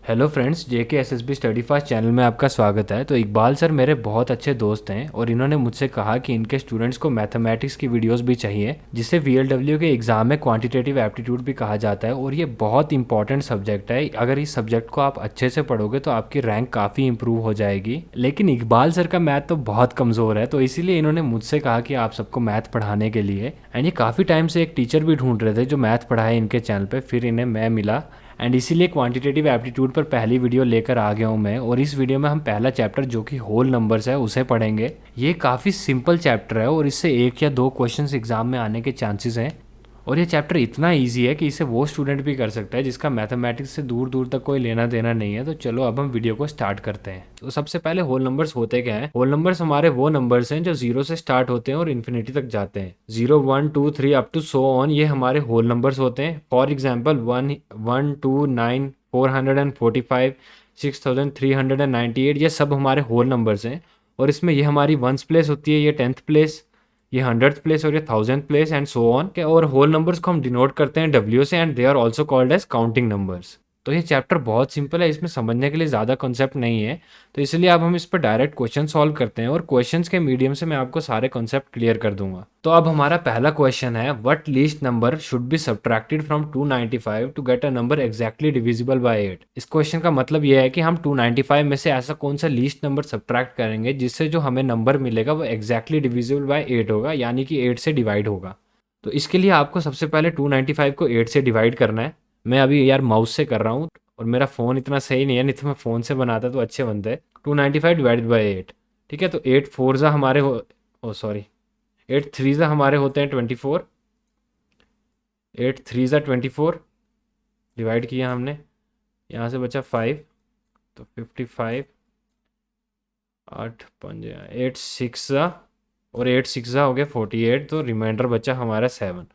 Hello friends, जेके SSB study fast channel में आपका स्वागत है। तो इकबाल सर मेरे बहुत अच्छे दोस्त हैं और इन्होंने मुझसे कहा कि इनके स्टूडेंट्स को मैथमेटिक्स की वीडियोस भी चाहिए, जिसे वीएलडब्ल्यू के एग्ज़ाम में क्वांटिटेटिव एप्टीट्यूड भी कहा जाता है और ये बहुत इंपॉर्टेंट सब्जेक्ट है। अगर इस सब्जेक्ट को आप अच्छे से पढ़ोगे तो आपकी रैंक काफ़ी इंप्रूव हो जाएगी। लेकिन इकबाल सर का मैथ तो बहुत कमज़ोर है, तो इसीलिए इन्होंने मुझसे कहा कि आप सबको मैथ पढ़ाने के लिए, एंड ये काफ़ी टाइम से एक टीचर भी ढूंढ रहे थे जो मैथ पढ़ाए इनके चैनल पर। फिर इन्हें मैं मिला एंड इसीलिए क्वांटिटेटिव एप्टीट्यूड पर पहली वीडियो लेकर आ गया हूँ मैं। और इस वीडियो में हम पहला चैप्टर जो कि होल नंबर्स है उसे पढ़ेंगे। ये काफ़ी सिंपल चैप्टर है और इससे एक या दो क्वेश्चंस एग्जाम में आने के चांसेस हैं। और ये चैप्टर इतना इजी है कि इसे वो स्टूडेंट भी कर सकता है जिसका मैथमेटिक्स से दूर दूर तक कोई लेना देना नहीं है। तो चलो अब हम वीडियो को स्टार्ट करते हैं। तो सबसे पहले होल नंबर्स होते क्या हैं? होल नंबर्स हमारे वो नंबर्स हैं जो जीरो से स्टार्ट होते हैं और इन्फिनिटी तक जाते हैं। 0 1 2 3 अप टू सो ऑन, ये हमारे होल नंबर्स होते हैं। फॉर एग्जाम्पल 1 1 2 9 445 6398, ये सब हमारे होल नंबर्स हैं। और इसमें ये हमारी वंस प्लेस होती है, ये 10th प्लेस, ये 100th प्लेस और ये 1000th place and so on के। और होल नंबर्स को हम डिनोट करते हैं डब्ल्यू से and they are also called as counting numbers. तो ये चैप्टर बहुत सिंपल है, इसमें समझने के लिए ज़्यादा कॉन्सेप्ट नहीं है। तो इसलिए अब हम इस पर डायरेक्ट क्वेश्चन सॉल्व करते हैं और क्वेश्चंस के मीडियम से मैं आपको सारे कॉन्सेप्ट क्लियर कर दूंगा। तो अब हमारा पहला क्वेश्चन है, what least number should be subtracted from 295 to get a number exactly divisible by 8। इस क्वेश्चन का मतलब यह है कि हम 295 में से ऐसा कौन सा लीस्ट नंबर सब्ट्रैक्ट करेंगे जिससे जो हमें नंबर मिलेगा वो एग्जैक्टली डिविजिबल बाय 8 होगा, यानी कि 8 से डिवाइड होगा। तो इसके लिए आपको सबसे पहले 295 को 8 से डिवाइड करना है। मैं अभी यार माउस से कर रहा हूँ और मेरा फ़ोन इतना सही नहीं है, नहीं तो मैं फ़ोन से बनाता तो अच्छे बनते। 295 डिवाइडेड बाई 8, ठीक है। तो 8 4 ज़ा हमारे हो, ओ सॉरी 8 3 ज़ा हमारे होते हैं 24, 8 3 ज़ा 24 डिवाइड किया हमने, यहाँ से बचा 5, तो 55, 8 5 8 6 ज़ा और 8 6 ज़ा हो गया 48, तो रिमाइंडर बचा हमारा 7।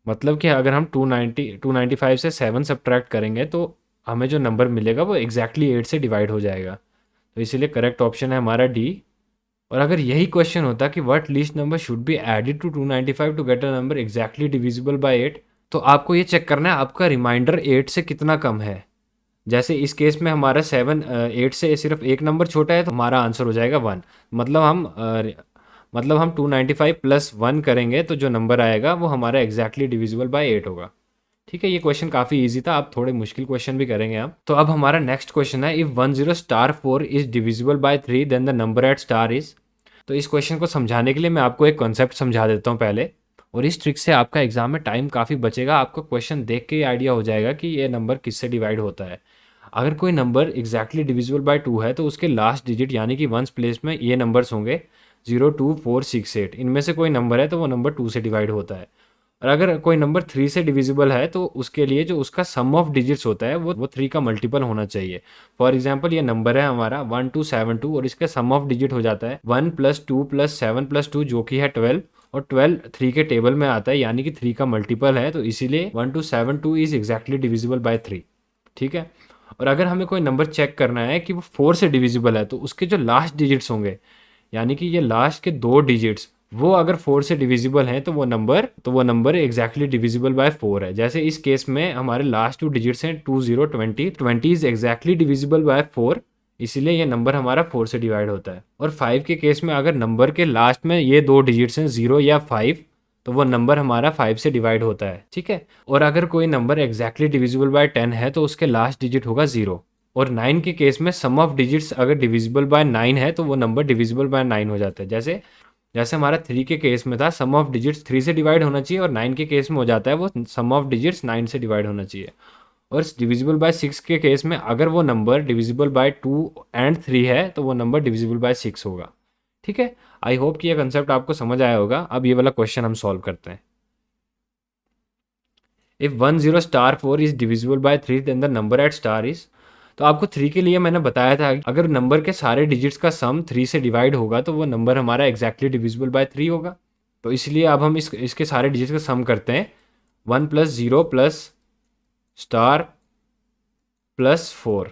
मतलब कि अगर हम 295 से 7 सब्ट्रैक्ट करेंगे तो हमें जो नंबर मिलेगा वो एग्जैक्टली 8 से डिवाइड हो जाएगा। तो इसीलिए करेक्ट ऑप्शन है हमारा डी। और अगर यही क्वेश्चन होता कि what least number should be added to 295 to get a number exactly divisible by 8, तो आपको ये चेक करना है आपका रिमाइंडर 8 से कितना कम है। जैसे इस केस में हमारा 8 से सिर्फ एक नंबर छोटा है तो हमारा आंसर हो जाएगा 1। मतलब हम 295 प्लस 1 करेंगे तो जो नंबर आएगा वो हमारा एग्जैक्टली डिविजिबल बाय 8 होगा। ठीक है, ये क्वेश्चन काफ़ी इजी था। आप थोड़े मुश्किल क्वेश्चन भी करेंगे आप। तो अब हमारा नेक्स्ट क्वेश्चन है, if 10 star 4 is divisible by 3 then the number at star is. तो इस क्वेश्चन को समझाने के लिए मैं आपको एक कॉन्सेप्ट समझा देता हूँ पहले, और इस ट्रिक से आपका एग्जाम में टाइम काफ़ी बचेगा। आपको क्वेश्चन देख के ही आइडिया हो जाएगा कि ये नंबर किससे डिवाइड होता है। अगर कोई नंबर एग्जैक्टली डिविजिबल बाय 2 है तो उसके लास्ट डिजिट यानी कि वंस प्लेस में ये नंबर्स होंगे 0 2 4 6 8। इनमें से कोई नंबर है तो वो नंबर 2 से डिवाइड होता है। और अगर कोई नंबर 3 से डिविजिबल है तो उसके लिए जो उसका सम ऑफ डिजिट्स होता है वो 3 का मल्टीपल होना चाहिए। फॉर एग्जांपल ये नंबर है हमारा 1272 और इसका सम ऑफ डिजिट हो जाता है 1 + 2 + 7 + 2 जो कि है 12, और 12 3 के टेबल में आता है यानी कि 3 का मल्टीपल है। तो इसीलिए 1272 इज एग्जैक्टली डिविजिबल बाय 3। ठीक है। और अगर हमें कोई नंबर चेक करना है कि वो 4 से डिविजिबल है तो उसके जो लास्ट डिजिट्स होंगे यानी कि ये लास्ट के 2 डिजिट्स वो अगर 4 से डिविजिबल हैं तो वो नंबर एग्जैक्टली डिविजिबल बाय 4 है। जैसे इस केस में हमारे लास्ट 2 डिजिट्स हैं 20 20 इज एग्जैक्टली डिविजिबल बाय 4, इसीलिए ये नंबर हमारा 4 से डिवाइड होता है। और 5 के केस में अगर नंबर के लास्ट में ये 2 डिजिट्स हैं 0 या 5 तो वो नंबर हमारा 5 से डिवाइड होता है। ठीक है। और अगर कोई नंबर एग्जैक्टली डिविजिबल बाय 10 है तो उसके लास्ट डिजिट होगा 0। और 9 के केस में सम ऑफ डिजिट्स अगर डिविजिबल बाय 9 है तो वो नंबर डिविजिबल बाय 9 हो जाता है। जैसे हमारा 3 के केस में था सम ऑफ डिजिट्स 3 से डिवाइड होना चाहिए, और 9 के केस में हो जाता है वो सम ऑफ डिजिट्स 9 से डिवाइड होना चाहिए। और डिविजिबल बाय 6 के केस में अगर वो नंबर डिविजिबल बाय 2 एंड 3 है तो वो नंबर डिविजिबल बाय 6 होगा। ठीक है। आई होप कि ये कंसेप्ट आपको समझ आया होगा। अब ये वाला क्वेश्चन हम सॉल्व करते हैं। If 10 star 4 is divisible by 3 then the number at star is. तो आपको 3 के लिए मैंने बताया था कि अगर नंबर के सारे डिजिट्स का सम 3 से डिवाइड होगा तो वो नंबर हमारा एग्जैक्टली डिविजिबल बाय 3 होगा। तो इसलिए अब हम इसके सारे डिजिट्स का सम करते हैं। 1 + 0 + स्टार + 4,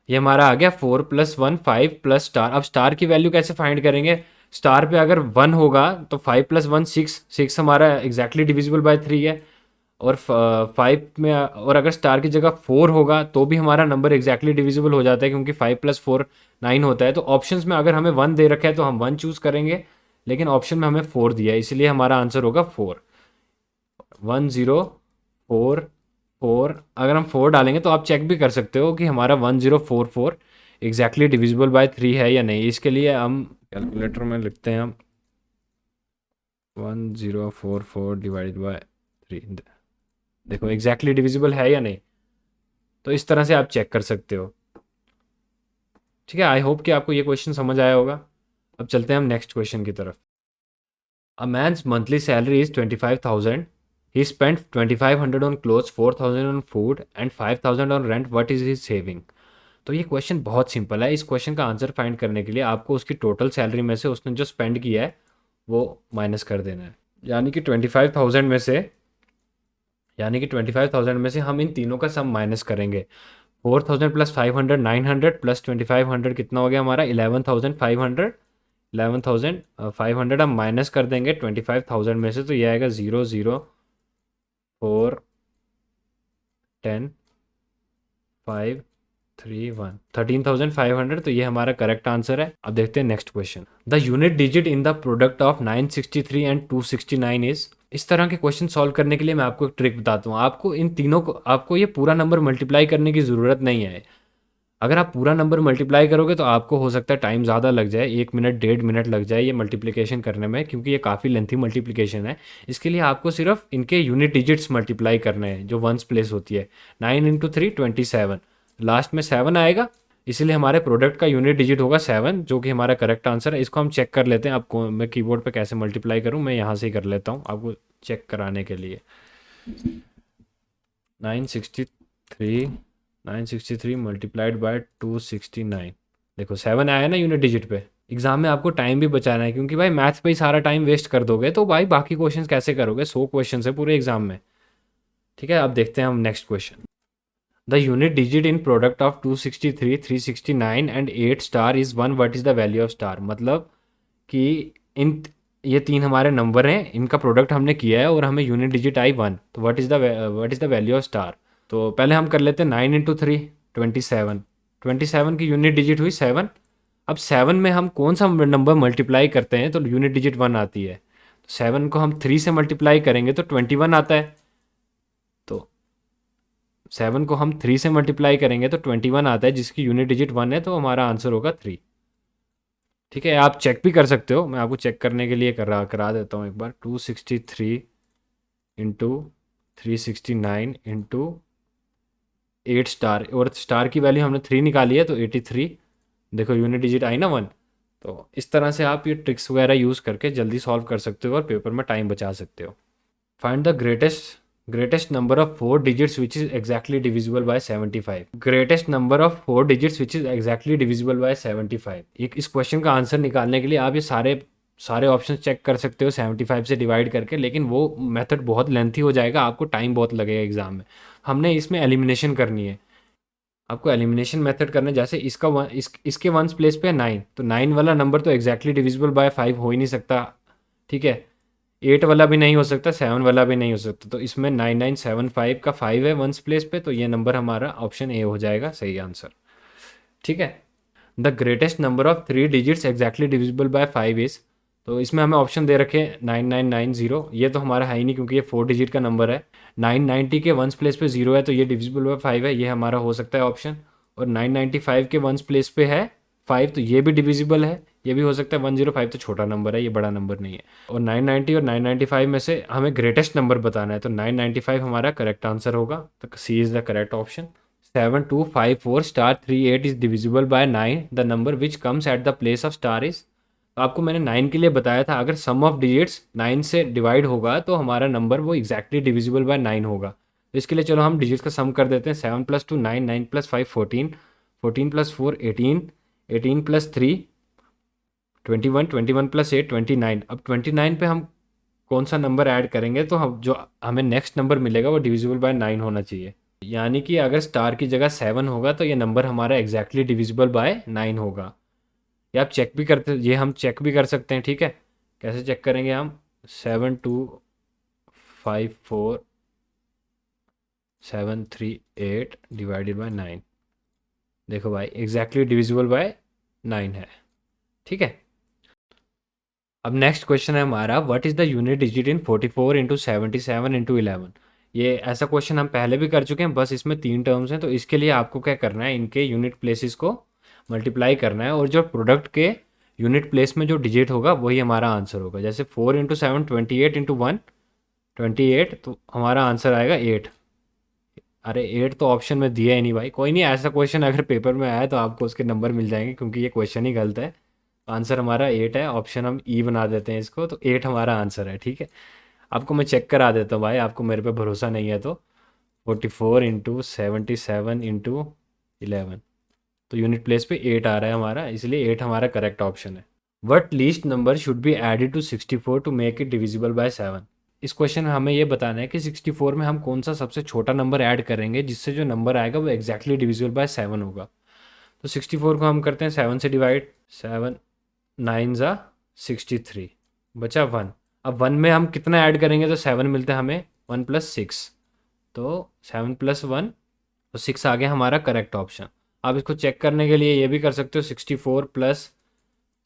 ये हमारा आ गया 4 + 1 5 + स्टार। अब स्टार की वैल्यू कैसे फाइंड करेंगे? स्टार पे अगर 1 होगा तो 5 + 1 6 हमारा एग्जैक्टली डिविजिबल बाय 3 है। और 5 में, और अगर स्टार की जगह 4 होगा तो भी हमारा नंबर एग्जैक्टली डिविजिबल हो जाता है, क्योंकि 5 + 4 9 होता है। तो ऑप्शंस में अगर हमें 1 दे रखा है तो हम 1 चूज़ करेंगे, लेकिन ऑप्शन में हमें 4 दिया है, इसलिए हमारा आंसर होगा 4। 1044। अगर हम 4 डालेंगे तो आप चेक भी कर सकते हो कि हमारा 1044 एग्जैक्टली डिविजिबल बाय 3 है या नहीं। इसके लिए हम कैलकुलेटर में लिखते हैं, हम 1044 डिवाइडेड बाय 3, देखो एग्जैक्टली डिविजिबल है या नहीं। तो इस तरह से आप चेक कर सकते हो। ठीक है, आई होप कि आपको ये क्वेश्चन समझ आया होगा। अब चलते हैं हम नेक्स्ट क्वेश्चन की तरफ। A man's monthly salary is 25,000। He spent 2,500 on clothes, 4,000 on food and 5,000 on rent. What is his saving? तो ये क्वेश्चन बहुत सिंपल है। इस क्वेश्चन का आंसर फाइंड करने के लिए आपको उसकी टोटल सैलरी में से उसने जो स्पेंड किया है वो माइनस कर देना है। यानी कि 25,000 में से हम इन तीनों का सम माइनस करेंगे। 4,000 + 500 900 + 2,500 कितना हो गया हमारा? 11,500। 11,500 हम माइनस कर देंगे 25,000 में से, तो ये आएगा 0 0 4 10 5 3 1 13,500। तो ये हमारा करेक्ट आंसर है। अब देखते हैं next question. The unit digit in the product of 963 and 269 is. इस तरह के क्वेश्चन सॉल्व करने के लिए मैं आपको एक ट्रिक बताता हूँ। आपको इन तीनों को, आपको ये पूरा नंबर मल्टीप्लाई करने की ज़रूरत नहीं है। अगर आप पूरा नंबर मल्टीप्लाई करोगे तो आपको हो सकता है टाइम ज़्यादा लग जाए, 1 मिनट 1.5 मिनट लग जाए ये मल्टीप्लिकेशन करने में, क्योंकि ये काफ़ी लेंथी मल्टीप्लिकेशन है। इसके लिए आपको सिर्फ इनके यूनिट डिजिट्स मल्टीप्लाई करने हैं, जो वंस प्लेस होती है। 9 × 3 27, लास्ट में 7 आएगा, इसीलिए हमारे प्रोडक्ट का यूनिट डिजिट होगा 7, जो कि हमारा करेक्ट आंसर है। इसको हम चेक कर लेते हैं। आपको मैं कीबोर्ड पे कैसे मल्टीप्लाई करूँ, मैं यहाँ से ही कर लेता हूँ आपको चेक कराने के लिए। 963 963 मल्टीप्लाइड बाय 269, देखो 7 आया ना यूनिट डिजिट पे। एग्जाम में आपको टाइम भी बचाना है, क्योंकि भाई मैथ्स पे ही सारा टाइम वेस्ट कर दोगे तो भाई बाकी क्वेश्चंस कैसे करोगे? 100 क्वेश्चन है पूरे एग्जाम में। ठीक है, अब देखते हैं हम next question. The unit digit in product of 263 369 and 8 star is 1। What is the value of star? मतलब कि इन ये तीन हमारे नंबर हैं, इनका प्रोडक्ट हमने किया है और हमें यूनिट डिजिट आई 1, तो what is the value of star? तो पहले हम कर लेते हैं 9 × 3 27। 27 की यूनिट डिजिट हुई 7। अब 7 में हम कौन सा नंबर मल्टीप्लाई करते हैं तो यूनिट डिजिट 1 आती है। 7 को हम 3 से मल्टीप्लाई करेंगे तो 21 आता है। तो 7 को हम 3 से मल्टीप्लाई करेंगे तो 21 आता है, जिसकी यूनिट डिजिट 1 है, तो हमारा आंसर होगा 3। ठीक है, आप चेक भी कर सकते हो, मैं आपको चेक करने के लिए करा देता हूँ एक बार। 263 इंटू 369 इंटू 8 स्टार, और स्टार की वैल्यू हमने 3 निकाली है तो 83। देखो यूनिट डिजिट आई ना 1। तो इस तरह से आप ये ट्रिक्स वगैरह यूज़ करके जल्दी सॉल्व कर सकते हो और पेपर में टाइम बचा सकते हो। Find the greatest number of 4 digits which is exactly divisible bye 75। Greatest number of 4 digits which is exactly divisible bye 75। इस क्वेश्चन का आंसर निकालने के लिए आप ये सारे ऑप्शन चेक कर सकते हो 75 से डिवाइड करके, लेकिन वो मेथड बहुत लेंथी हो जाएगा, आपको टाइम बहुत लगेगा एग्जाम में। हमने इसमें एलिमिनेशन करनी है। आपको एलिमिनेशन मेथड करना है, जैसे इसके वंस प्लेस पे 9, तो 9 वाला नंबर तो एग्जैक्टली डिविजिबल बाय 5 हो ही नहीं सकता। ठीक है, 8 वाला भी नहीं हो सकता, 7 वाला भी नहीं हो सकता, तो इसमें 9975 का 5 है वंस प्लेस पे, तो ये नंबर हमारा ऑप्शन ए हो जाएगा सही आंसर। ठीक है, the greatest number of 3 digits exactly divisible bye 5 is. तो इसमें हमें ऑप्शन दे रखे 9990, ये तो हमारा है ही नहीं क्योंकि ये 4 डिजिट का नंबर है। 990 के वंस प्लेस पे 0 है तो ये डिविजिबल बाय 5 है, ये हमारा हो सकता है ऑप्शन। और 995 के वंस प्लेस पे है 5, तो ये भी डिविजिबल है, ये भी हो सकता है। 105 तो छोटा नंबर है, ये बड़ा नंबर नहीं है। और 990 और 995 में से हमें ग्रेटेस्ट नंबर बताना है, तो 995 हमारा करेक्ट आंसर होगा, तो C is the correct option. 7254 star 38 is divisible by 9, the number which comes at the place of star is. तो आपको मैंने 9 के लिए बताया था, अगर सम ऑफ डिजिट्स 9 से डिवाइड होगा तो हमारा नंबर वो एग्जैक्टली डिविजिबल बाय 9 होगा। तो इसके लिए चलो हम डिजिट्स का सम कर देते हैं। 7 + 2 9, 9 + 5 14, 14 + 4 18, 18 + 3 21, 21 + 8 29। अब 29 पे हम कौन सा नंबर ऐड करेंगे तो हम जो हमें नेक्स्ट नंबर मिलेगा वो डिविजिबल बाय 9 होना चाहिए। यानी कि अगर स्टार की जगह 7 होगा तो ये नंबर हमारा एग्जैक्टली डिविजिबल बाय 9 होगा। ये आप चेक भी करते, ये हम चेक भी कर सकते हैं। ठीक है, कैसे चेक करेंगे हम? 7254 738 डिवाइडेड बाय 9। देखो भाई एग्जैक्टली डिविजिबल बाय 9 है। ठीक है, अब नेक्स्ट क्वेश्चन है हमारा, what is the unit digit in 44 into 77 into 11। ये ऐसा क्वेश्चन हम पहले भी कर चुके हैं, बस इसमें 3 टर्म्स हैं, तो इसके लिए आपको क्या करना है, इनके यूनिट प्लेसेस को मल्टीप्लाई करना है और जो प्रोडक्ट के यूनिट प्लेस में जो डिजिट होगा वही हमारा आंसर होगा। जैसे 4 इंटू 7 28 इंटू 1 28, तो हमारा आंसर आएगा 8। अरे 8 तो ऑप्शन में दिया ही नहीं भाई। कोई नहीं, ऐसा क्वेश्चन अगर पेपर में आया तो आपको उसके नंबर मिल जाएंगे, क्योंकि ये क्वेश्चन ही गलत है। आंसर हमारा 8 है, ऑप्शन हम ई बना देते हैं इसको, तो 8 हमारा आंसर है। ठीक है, आपको मैं चेक करा देता हूँ भाई, आपको मेरे पे भरोसा नहीं है तो। 44 इंटू 77 इंटू 11, तो यूनिट प्लेस पे 8 आ रहा है हमारा, इसलिए 8 हमारा करेक्ट ऑप्शन है। What least number should be added to 64 to make it divisible by 7। इस क्वेश्चन में हमें ये बताना है कि 64 में हम कौन सा सबसे छोटा नंबर ऐड करेंगे जिससे जो नंबर आएगा वो एग्जैक्टली डिविजिबल बाय 7 होगा। तो 64 को हम करते हैं 7 से डिवाइड, 7 9 ज़ा 63, बचा 1। अब 1 में हम कितना ऐड करेंगे तो 7 मिलता है हमें, 1 प्लस 6, तो 7 प्लस 1, तो 6 आ गया हमारा करेक्ट ऑप्शन। आप इसको चेक करने के लिए ये भी कर सकते हो, 64 प्लस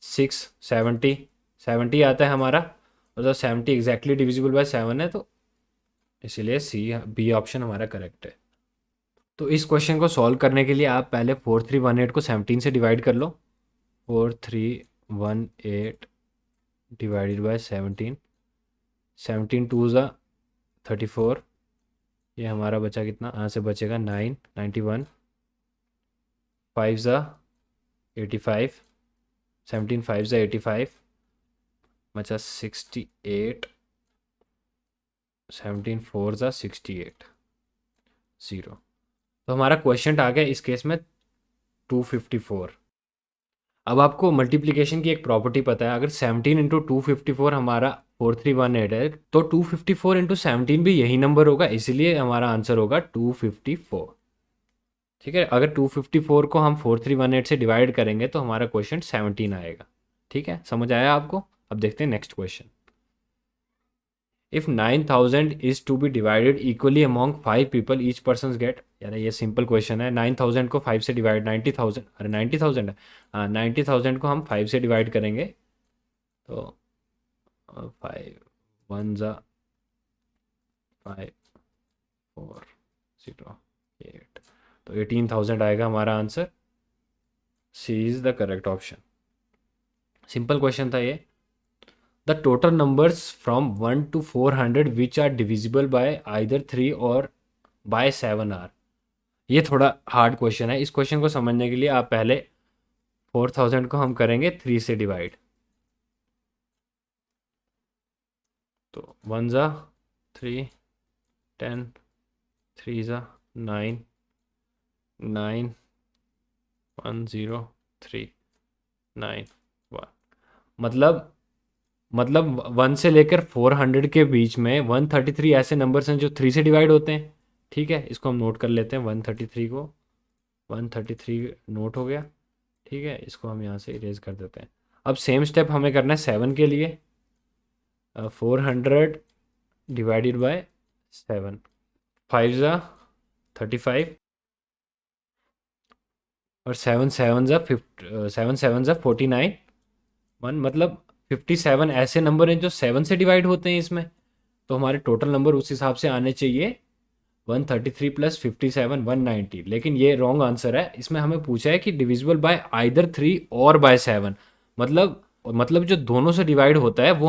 6 70 आता है हमारा, और तो 70 एग्जैक्टली डिविजिबल बाय 7 है, तो इसीलिए सी बी ऑप्शन हमारा करेक्ट है। तो इस क्वेश्चन को सॉल्व करने के लिए आप पहले 4318 को 17 से डिवाइड कर लो। 4318 डिवाइडेड बाय 17, 17 2 ज़ा 34, ये हमारा बचा कितना, यहाँ से बचेगा 9 91, 5 ज़ा 85, 17 5 ज़ा 85, बचा 68, 17 4 ज़ा 68 0। तो हमारा क्वेश्चन आ गया इस केस में 254। अब आपको मल्टीप्लिकेशन की एक प्रॉपर्टी पता है, अगर 17 इंटू 254 हमारा 4318 है, तो 254 इंटू 17 भी यही नंबर होगा, इसीलिए हमारा आंसर होगा 254। ठीक है, अगर 254 को हम 4318 से डिवाइड करेंगे तो हमारा क्वेश्चन 17 आएगा। ठीक है, समझ आया आपको? अब देखते हैं next question. If 9000 is to be divided equally among 5 people, each person get. यार ये सिंपल क्वेश्चन है, 9000 को 5 से डिवाइड, 90,000, अरे 90,000 है, हाँ 90,000 को हम 5 से डिवाइड करेंगे, तो 5 1 ज़ा 5 4 0 8, तो 18,000 आएगा हमारा आंसर। C is the correct option. Simple question था ये। The total numbers from 1 to 400 which are divisible by either 3 और बाय 7 आर। ये थोड़ा हार्ड क्वेश्चन है, इस क्वेश्चन को समझने के लिए आप पहले 4000 को हम करेंगे 3 से डिवाइड, तो 1 ज़ा 3 10 3 ज़ा 9 9 1 0 3 9 1, मतलब 1 से लेकर 400 के बीच में 133 ऐसे नंबर्स हैं जो 3 से डिवाइड होते हैं। ठीक है, इसको हम नोट कर लेते हैं, 133 को, 133 नोट हो गया। ठीक है, इसको हम यहाँ से इरेज कर देते हैं। अब सेम स्टेप हमें करना है 7 के लिए, 400 डिवाइडेड बाय 7, 5 ज़ा 35, और 7 7 ज़ा 7 7 ज़ा 49 1, मतलब 57 ऐसे नंबर हैं जो 7 से डिवाइड होते हैं इसमें, तो हमारे टोटल नंबर उस हिसाब से आने चाहिए 133 प्लस 57 190। लेकिन ये रॉन्ग आंसर है, इसमें हमें पूछा है कि डिविजिबल बाय आइदर 3 और बाय 7, मतलब जो दोनों से डिवाइड होता है वो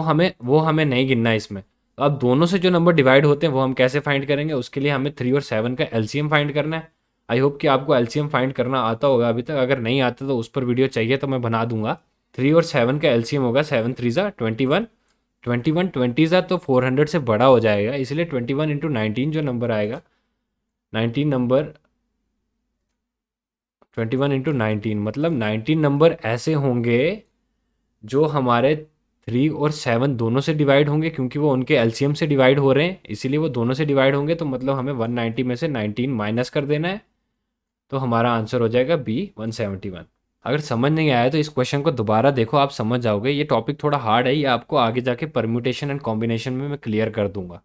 हमें नहीं गिनना है इसमें। तो अब दोनों से जो नंबर डिवाइड होते हैं वो हम कैसे फाइंड करेंगे, उसके लिए हमें 3 और 7 का एलसीएम फाइंड करना है। आई होप कि आपको एलसीएम फाइंड करना आता होगा अभी तक, अगर नहीं आता तो उस पर वीडियो चाहिए तो मैं बना दूंगा। 3 और 7 का एलसीएम होगा 7 3 ज़ा 21, 21 20 ज़ा तो 400 से बड़ा हो जाएगा, इसलिए 21 इंटू 19 जो नंबर आएगा, 19 नंबर 21 इंटू 19, मतलब 19 नंबर ऐसे होंगे जो हमारे 3 और 7 दोनों से डिवाइड होंगे, क्योंकि वो उनके एलसीएम से डिवाइड हो रहे हैं, इसीलिए वो दोनों से डिवाइड होंगे। तो मतलब हमें 190 में से 19 माइनस कर देना है, तो हमारा आंसर हो जाएगा बी 171। अगर समझ नहीं आया तो इस क्वेश्चन को दोबारा देखो, आप समझ जाओगे। ये टॉपिक थोड़ा हार्ड है, ये आपको आगे जाके परम्यूटेशन एंड कॉम्बिनेशन में मैं क्लियर कर दूंगा।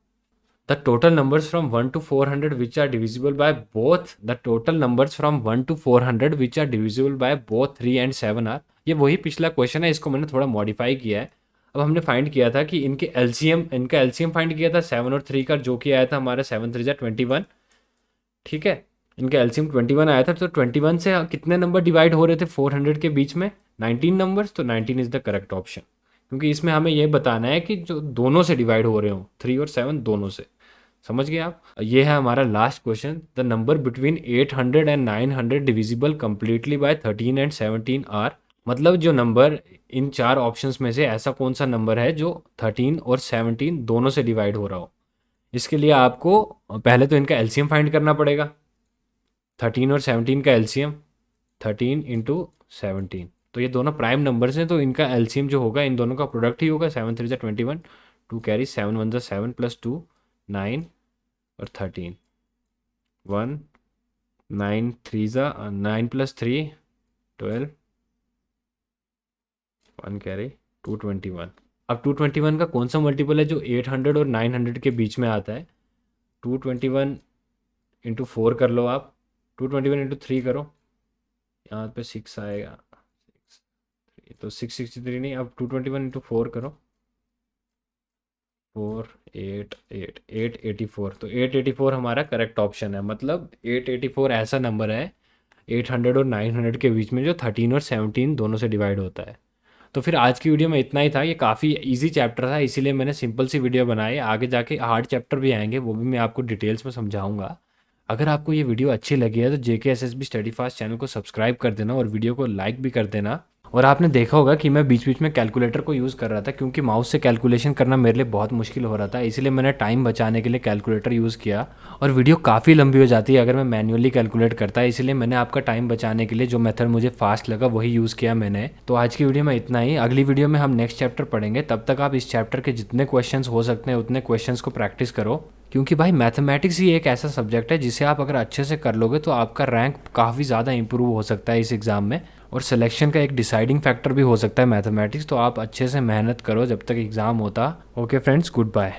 The total numbers from 1 to 400 which are divisible by both the total numbers from 1 to 400 which are divisible by both 3 and 7 are. ये वही पिछला क्वेश्चन है, इसको मैंने थोड़ा मॉडिफाई किया है। अब हमने फाइंड किया था कि इनका एलसीएम फाइंड किया था 7 और 3 का, जो कि आया था हमारा 7 3 21। ठीक है, इनका एलसीएम 21 आया था। तो 21 से कितने नंबर डिवाइड हो रहे थे 400 के बीच में? 19 नंबर्स। तो 19 इज द करेक्ट ऑप्शन, क्योंकि इसमें हमें यह बताना है कि जो दोनों से डिवाइड हो रहे हो, 3 और 7 दोनों से। समझ गए आप? ये है हमारा last question. The number between 800 and 900 divisible completely by 13 and 17 are. मतलब जो नंबर इन 4 ऑप्शंस में से ऐसा कौन सा नंबर है जो 13 और 17 दोनों से डिवाइड हो रहा हो। इसके लिए आपको पहले तो इनका एलसीएम फाइंड करना पड़ेगा। 13 और 17 का एलसीएम 13 इंटू 17, तो ये दोनों प्राइम नंबर्स हैं, तो इनका एलसीएम जो होगा इन दोनों का प्रोडक्ट ही होगा। 7 3 21, 2 कैरी, 7 1 7 प्लस 2 9 और 13, 1 9 3 9 प्लस 3 12, 1 कैरी, 221। अब 221 का कौन सा मल्टीपल है जो 800 और 900 के बीच में आता है? 221 इंटू 4 कर लो आप, 221 इंटू 3 करो, यहाँ पे 6 आएगा, 6 तो 663 नहीं। अब 221 इंटू 4 करो, 4 8 8 884। तो 884 हमारा करेक्ट ऑप्शन है। मतलब 884 ऐसा नंबर है 800 और 900 के बीच में जो 13 और 17 दोनों से डिवाइड होता है। तो फिर आज की वीडियो में इतना ही था। ये काफ़ी इजी चैप्टर था, इसीलिए मैंने सिंपल सी वीडियो बनाई। आगे जाके हार्ड चैप्टर भी आएंगे, वो भी मैं आपको डिटेल्स में समझाऊंगा। अगर आपको ये वीडियो अच्छी लगी है तो JKSSB स्टडी फास्ट चैनल को सब्सक्राइब कर देना और वीडियो को लाइक भी कर देना। और आपने देखा होगा कि मैं बीच बीच में कैलकुलेटर को यूज़ कर रहा था, क्योंकि माउस से कैलकुलेशन करना मेरे लिए बहुत मुश्किल हो रहा था, इसीलिए मैंने टाइम बचाने के लिए कैलकुलेटर यूज़ किया। और वीडियो काफ़ी लंबी हो जाती है अगर मैं मैन्युअली कैलकुलेट करता, इसीलिए मैंने आपका टाइम बचाने के लिए जो मेथड मुझे फास्ट लगा वही यूज़ किया मैंने। तो आज की वीडियो में इतना ही। अगली वीडियो में हम नेक्स्ट चैप्टर पढ़ेंगे, तब तक आप इस चैप्टर के जितने क्वेश्चंस हो सकते हैं उतने क्वेश्चंस को प्रैक्टिस करो, क्योंकि भाई मैथमेटिक्स ही एक ऐसा सब्जेक्ट है जिसे आप अगर अच्छे से कर लोगे तो आपका रैंक काफ़ी ज़्यादा इंप्रूव हो सकता है इस एग्ज़ाम में, और सिलेक्शन का एक डिसाइडिंग फैक्टर भी हो सकता है मैथमेटिक्स। तो आप अच्छे से मेहनत करो जब तक एग्ज़ाम होता। Okay friends, good bye.